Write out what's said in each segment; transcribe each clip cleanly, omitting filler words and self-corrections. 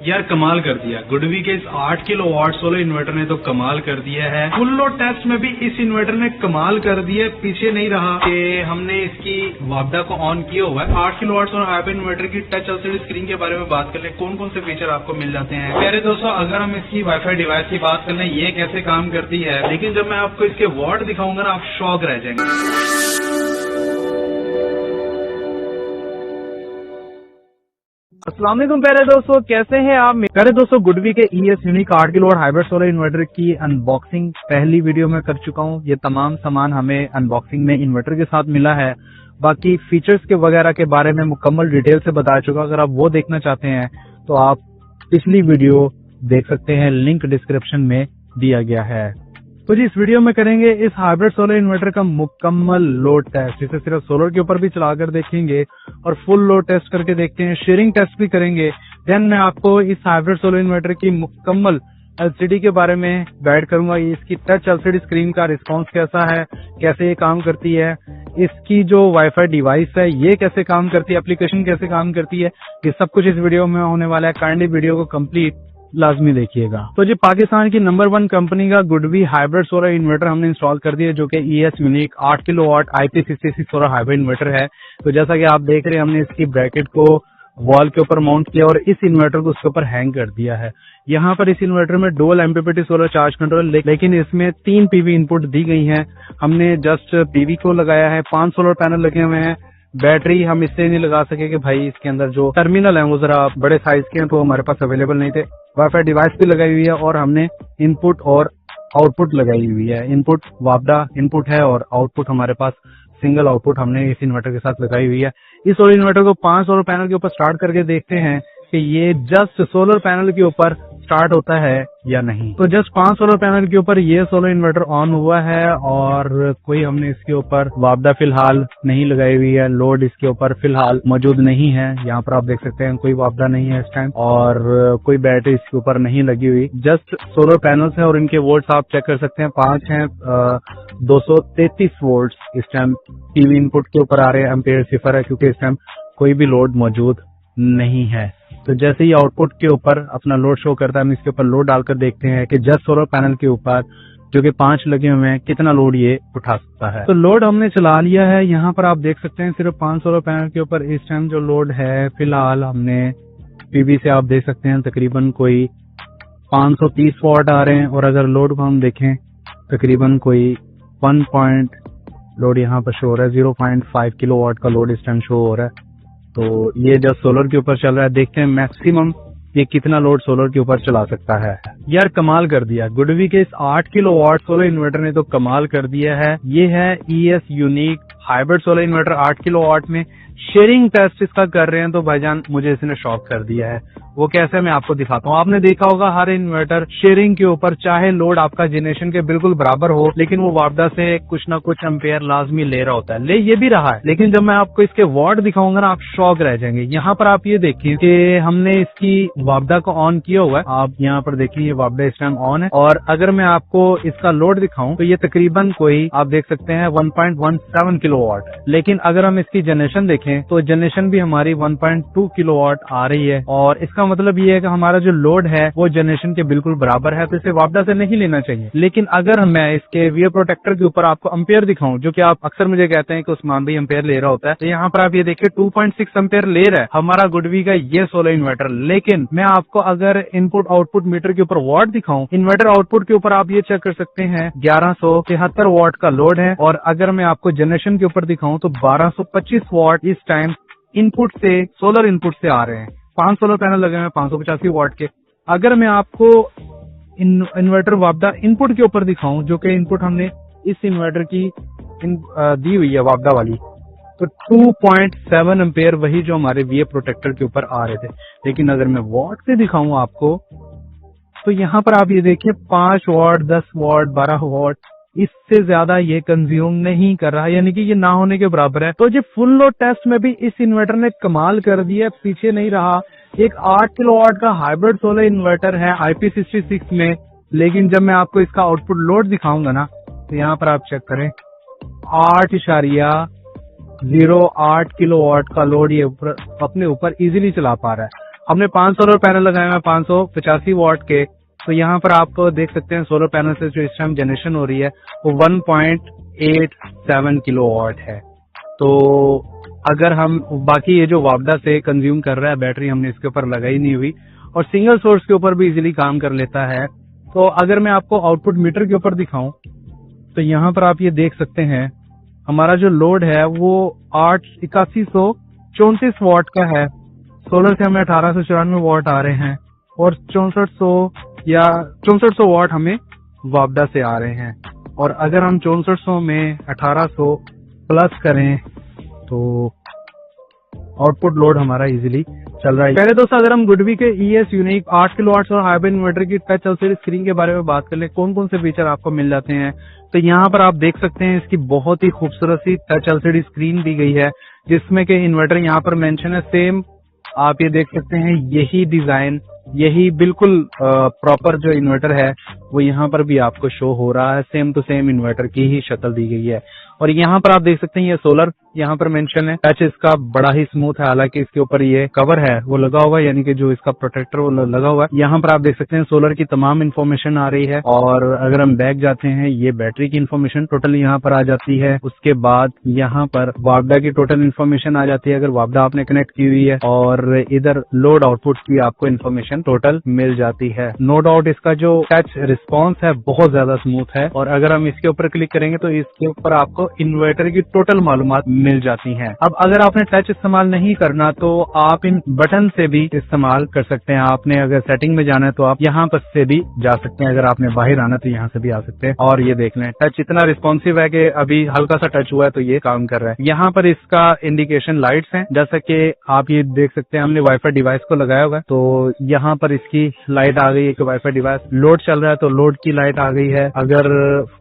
यार कमाल कर दिया। गुडवी के इस 8 किलोवाट सोलर इन्वर्टर ने तो कमाल कर दिया है। फुल लोड टेस्ट में भी इस इन्वर्टर ने कमाल कर दिया। पीछे नहीं रहा कि हमने इसकी वापडा को ऑन किया हुआ है। 8 किलोवाट सोलर हाइब्रिड इन्वर्टर की टच एलसीडी स्क्रीन के बारे में बात कर ले, कौन कौन से फीचर आपको मिल जाते हैं। प्यारे दोस्तों, अगर हम इसकी वाईफाई डिवाइस की बात कर ले, ये कैसे काम करती है, लेकिन जब मैं आपको इसके वॉट दिखाऊंगा ना, आप शॉक रह जाएंगे। अस्सलाम वालेकुम प्यारे दोस्तों, कैसे हैं आप। प्यारे दोस्तों, गुडवी के ES unique 8 kilowatt hybrid solar inverter की अनबॉक्सिंग पहली वीडियो में कर चुका हूं। ये तमाम सामान हमें अनबॉक्सिंग में इन्वर्टर के साथ मिला है। बाकी फीचर्स के वगैरह के बारे में मुकम्मल डिटेल से बता चुका। अगर आप वो देखना चाहते हैं तो आप पिछली वीडियो देख सकते हैं, लिंक डिस्क्रिप्शन में दिया गया है। तो जी, इस वीडियो में करेंगे इस हाइब्रिड सोलर इन्वर्टर का मुकम्मल लोड टेस्ट। इसे सिर्फ सोलर के ऊपर भी चलाकर देखेंगे और फुल लोड टेस्ट करके देखते हैं, शेयरिंग टेस्ट भी करेंगे। देन मैं आपको इस हाइब्रिड सोलर इन्वर्टर की मुकम्मल एलसीडी के बारे में गाइड करूंगा। इसकी टच एलसीडी स्क्रीन का रिस्पांस कैसा है, कैसे ये काम करती है, इसकी जो वाईफाई डिवाइस है ये कैसे काम करती है, एप्लीकेशन कैसे काम करती है, ये सब कुछ इस वीडियो में होने वाला है। काइंडली वीडियो को कंप्लीट लाजमी देखिएगा। तो जी, पाकिस्तान की नंबर 1 कंपनी का गुडवी हाइब्रिड सोलर इन्वर्टर हमने इंस्टॉल कर दिया, जो कि ES unique 8 kilowatt IP66 solar hybrid inverter है। तो जैसा कि आप देख रहे हैं, हमने इसकी ब्रैकेट को वॉल के ऊपर माउंट किया और इस इन्वर्टर को उसके ऊपर हैंग कर दिया है। यहाँ पर इस इन्वर्टर में dual MPPT solar charge control, लेकिन इसमें 3 PV इनपुट दी गई हैं। हमने जस्ट PV को लगाया है। 5 सोलर पैनल लगे हुए हैं। बैटरी हम इससे नहीं लगा सके कि भाई इसके अंदर जो टर्मिनल है वो जरा बड़े साइज के हैं, तो हमारे पास अवेलेबल नहीं थे। वाईफाई डिवाइस भी लगाई हुई है और हमने इनपुट और आउटपुट लगाई हुई है। इनपुट वापडा इनपुट है और आउटपुट हमारे पास सिंगल आउटपुट हमने इस इन्वर्टर के साथ लगाई हुई है। इस सोलर इन्वर्टर को 5 सोलर पैनल के ऊपर स्टार्ट करके देखते हैं कि ये जस्ट सोलर पैनल के ऊपर स्टार्ट होता है या नहीं। तो जस्ट 5 सोलर पैनल के ऊपर ये सोलर इन्वर्टर ऑन हुआ है और कोई हमने इसके ऊपर वापडा फिलहाल नहीं लगाई हुई है। लोड इसके ऊपर फिलहाल मौजूद नहीं है। यहाँ पर आप देख सकते हैं कोई वापडा नहीं है इस टाइम और कोई बैटरी इसके ऊपर नहीं लगी हुई। जस्ट सोलर पैनल्स है और इनके वोल्ट्स आप चेक कर सकते हैं। 5 हैं, 233 वोल्ट्स इस टाइम PV इनपुट के ऊपर आ रहे हैं। एम्पेयर सिफर है क्योंकि इस टाइम कोई भी लोड मौजूद नहीं है। तो जैसे ही आउटपुट के ऊपर अपना लोड शो करता है, हम इसके ऊपर लोड डालकर देखते हैं कि जस्ट सोलर पैनल के ऊपर जो कि 5 लगे हुए हैं, कितना लोड ये उठा सकता है। तो लोड हमने चला लिया है। यहाँ पर आप देख सकते हैं सिर्फ 5 सोलर पैनल के ऊपर इस टाइम जो लोड है फिलहाल हमने PV से आप देख सकते हैं तकरीबन कोई 530 वॉट आ रहे हैं। और अगर लोड को हम देखें तकरीबन कोई 1 पॉइंट लोड यहाँ पर शो हो रहा है। 0.5 किलोवाट का लोड इस टाइम शो हो रहा है। तो ये जब सोलर के ऊपर चल रहा है, देखते हैं मैक्सिमम ये कितना लोड सोलर के ऊपर चला सकता है। यार कमाल कर दिया। गुडवी के इस 8 किलोवाट सोलर इन्वर्टर ने तो कमाल कर दिया है। ये है ES unique hybrid solar inverter 8 kilowatt में। शेयरिंग टेस्ट इसका कर रहे हैं तो भाईजान मुझे इसने शॉक कर दिया है। वो कैसे, मैं आपको दिखाता हूँ। आपने देखा होगा हर इन्वर्टर शेयरिंग के ऊपर, चाहे लोड आपका जनरेशन के बिल्कुल बराबर हो, लेकिन वो वापडा से कुछ ना कुछ एम्पेयर लाजमी ले रहा होता है। ले ये भी रहा है, लेकिन जब मैं आपको इसके वॉट दिखाऊंगा ना, आप शॉक रह जाएंगे। यहाँ पर आप ये देखिए कि हमने इसकी वापडा को ऑन किया हुआ है। आप यहाँ पर देखिए ये वापडा इस टाइम ऑन है। और अगर मैं आपको इसका लोड दिखाऊं तो ये तकरीबन कोई आप देख सकते हैं 1.17 किलोवाट है। लेकिन अगर हम इसकी जनरेशन देखें तो जनरेशन भी हमारी 1.2 किलोवाट आ रही है। और इसका मतलब ये है कि हमारा जो लोड है वो जनरेशन के बिल्कुल बराबर है। तो इसे वापडा से नहीं लेना चाहिए। लेकिन अगर मैं इसके वीयर प्रोटेक्टर के ऊपर आपको एम्पेयर दिखाऊं, जो कि आप अक्सर मुझे कहते हैं कि उस्मान भाई एम्पेयर ले रहा होता है, तो यहाँ पर आप ये देखिए 2.6 एम्पेयर ले रहा है हमारा गुडवी का ये सोलर इन्वर्टर। लेकिन मैं आपको अगर इनपुट आउटपुट मीटर के ऊपर वॉट दिखाऊं, इन्वर्टर आउटपुट के ऊपर आप ये चेक कर सकते हैं 1173 वॉट का लोड है। और अगर मैं आपको जनरेशन के ऊपर दिखाऊं तो 1225 वॉट इस टाइम इनपुट से, सोलर इनपुट से आ रहे हैं। 5 सोलर पैनल लगे हैं 585 वॉट के। अगर मैं आपको इन्वर्टर वापडा इनपुट के ऊपर दिखाऊं, जो कि इनपुट हमने इस इन्वर्टर की दी हुई है वापडा वाली, तो 2.7 एम्पेयर वही जो हमारे VA प्रोटेक्टर के ऊपर आ रहे थे। लेकिन अगर मैं वॉट से दिखाऊं आपको तो यहाँ पर आप ये देखिए 5 वॉट, 10 वॉट, 12 वॉट, इससे ज्यादा ये कंज्यूम नहीं कर रहा, यानी कि ये ना होने के बराबर है। तो ये फुल लोड टेस्ट में भी इस इन्वर्टर ने कमाल कर दिया। पीछे नहीं रहा। एक 8 किलोवाट का हाइब्रिड सोलर इन्वर्टर है IP66 में। लेकिन जब मैं आपको इसका आउटपुट लोड दिखाऊंगा ना, तो यहाँ पर आप चेक करें 8.08 किलोवाट का लोड ये अपने ऊपर इजीली चला पा रहा है। हमने 5 सोलर पैनल लगाए हैं 585 वॉट के। तो यहाँ पर आप देख सकते हैं सोलर पैनल से जो इस टाइम जनरेशन हो रही है वो 1.87 किलोवाट है। तो अगर हम बाकी ये जो वापडा से कंज्यूम कर रहा है बैटरी हमने इसके ऊपर लगाई नहीं हुई और सिंगल सोर्स के ऊपर भी इजीली काम कर लेता है। तो अगर मैं आपको आउटपुट मीटर के ऊपर दिखाऊं तो यहाँ पर आप ये देख सकते हैं हमारा जो लोड है वो 8134 वॉट का है। सोलर से हमें 1894 वॉट आ रहे हैं और 6400 वॉट हमें वापडा से आ रहे हैं। और अगर हम 6400 में 1800 प्लस करें तो आउटपुट लोड हमारा इजीली चल रहा है। पहले दोस्तों अगर हम गुडवी के ES यूनिक 8 किलोवाट और हाइब्रिड इन्वर्टर की टच एलसीडी स्क्रीन के बारे में बात कर ले, कौन कौन से फीचर आपको मिल जाते हैं, तो यहाँ पर आप देख सकते हैं इसकी बहुत ही खूबसूरत सी टच एलसीडी स्क्रीन दी गई है जिसमें कि इन्वर्टर यहाँ पर मेंशन है सेम। आप ये देख सकते हैं यही डिजाइन, यही बिल्कुल प्रॉपर जो इन्वर्टर है वो यहाँ पर भी आपको शो हो रहा है। सेम टू सेम इन्वर्टर की ही शक्ल दी गई है। और यहाँ पर आप देख सकते हैं ये सोलर यहाँ पर मेंशन है। टच इसका बड़ा ही स्मूथ है, हालांकि इसके ऊपर ये कवर है वो लगा हुआ है, यानी कि जो इसका प्रोटेक्टर वो लगा हुआ है। यहाँ पर आप देख सकते हैं सोलर की तमाम इन्फॉर्मेशन आ रही है। और अगर हम बैक जाते हैं ये बैटरी की इन्फॉर्मेशन टोटल यहाँ पर आ जाती है। उसके बाद यहाँ पर वापडा की टोटल इन्फॉर्मेशन आ जाती है अगर वापडा आपने कनेक्ट की हुई है। और इधर लोड आउटपुट की आपको इन्फॉर्मेशन टोटल मिल जाती है। नो डाउट इसका जो टच रिस्पॉन्स है बहुत ज्यादा स्मूथ है। और अगर हम इसके ऊपर क्लिक करेंगे तो इसके ऊपर आपको इन्वर्टर की टोटल मालूमात मिल जाती हैं। अब अगर आपने टच इस्तेमाल नहीं करना तो आप इन बटन से भी इस्तेमाल कर सकते हैं। आपने अगर सेटिंग में जाना है तो आप यहाँ पर से भी जा सकते हैं। अगर आपने बाहर आना तो यहाँ से भी आ सकते हैं। और ये देख लें टच इतना रिस्पॉन्सिव है कि अभी हल्का सा टच हुआ है तो ये काम कर रहा है। यहाँ पर इसका इंडिकेशन लाइट्स हैं, जैसा कि आप ये देख सकते हैं हमने वाईफाई डिवाइस को लगाया हुआ है तो यहाँ पर इसकी लाइट आ गई है कि वाईफाई डिवाइस लोड चल रहा है तो लोड की लाइट आ गई है। अगर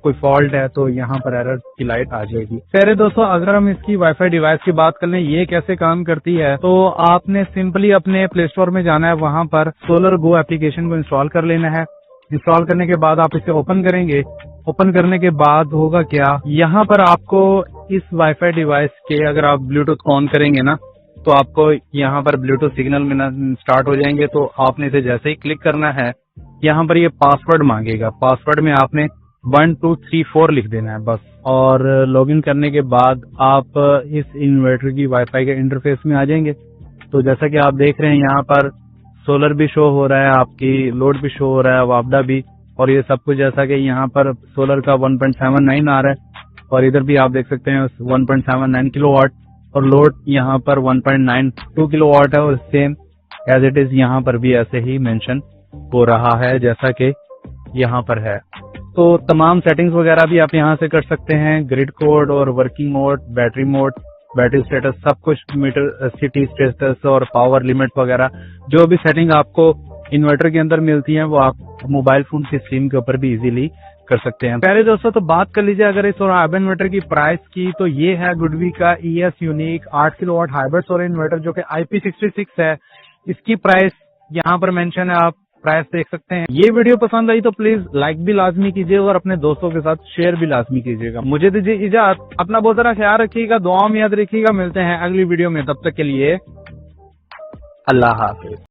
कोई फॉल्ट है तो यहाँ पर एरर की लाइट आ जाएगी। पहले दोस्तों अगर हम इसकी वाईफाई डिवाइस की बात कर लें ये कैसे काम करती है, तो आपने सिंपली अपने प्ले स्टोर में जाना है, वहां पर सोलर गो एप्लीकेशन को इंस्टॉल कर लेना है। इंस्टॉल करने के बाद आप इसे ओपन करेंगे। ओपन करने के बाद होगा क्या, यहाँ पर आपको इस वाईफाई डिवाइस के अगर आप ब्लूटूथ ऑन करेंगे ना तो आपको यहाँ पर ब्लूटूथ सिग्नल मिलना स्टार्ट हो जाएंगे। तो आपने इसे जैसे ही क्लिक करना है यहाँ पर ये पासवर्ड मांगेगा। पासवर्ड में आपने 1234 लिख देना है बस। और लॉगिन करने के बाद आप इस इन्वर्टर की वाईफाई के इंटरफेस में आ जाएंगे। तो जैसा कि आप देख रहे हैं यहाँ पर सोलर भी शो हो रहा है, आपकी लोड भी शो हो रहा है, वापडा भी, और ये सब कुछ जैसा कि यहाँ पर सोलर का 1.79 आ रहा है और इधर भी आप देख सकते हैं 1.79 किलोवाट और लोड यहाँ पर 1.92 किलोवाट है। और सेम एज इट इज यहाँ पर भी ऐसे ही मेंशन हो रहा है जैसा कि यहाँ पर है। तो तमाम सेटिंग्स वगैरह भी आप यहाँ से कर सकते हैं, ग्रिड कोड और वर्किंग मोड, बैटरी स्टेटस, सब कुछ, मीटर सिटी स्टेटस और पावर लिमिट वगैरह जो भी सेटिंग आपको इन्वर्टर के अंदर मिलती हैं वो आप मोबाइल फोन की स्क्रीन के ऊपर भी इजीली कर सकते हैं। पहले दोस्तों तो बात कर लीजिए अगर इस हाइब्रिड इन्वर्टर की प्राइस की, तो ये है गुडवी का ES unique 8 kilowatt hybrid solar inverter जो कि IP66 है। इसकी प्राइस यहाँ पर मेंशन है, आप प्राइस देख सकते हैं। ये वीडियो पसंद आई तो प्लीज लाइक भी लाजमी कीजिए और अपने दोस्तों के साथ शेयर भी लाजमी कीजिएगा। मुझे दीजिए इजाजत, अपना बहुत सारा ख्याल रखिएगा, दुआओं में याद रखिएगा। मिलते हैं अगली वीडियो में, तब तक के लिए अल्लाह हाफिज।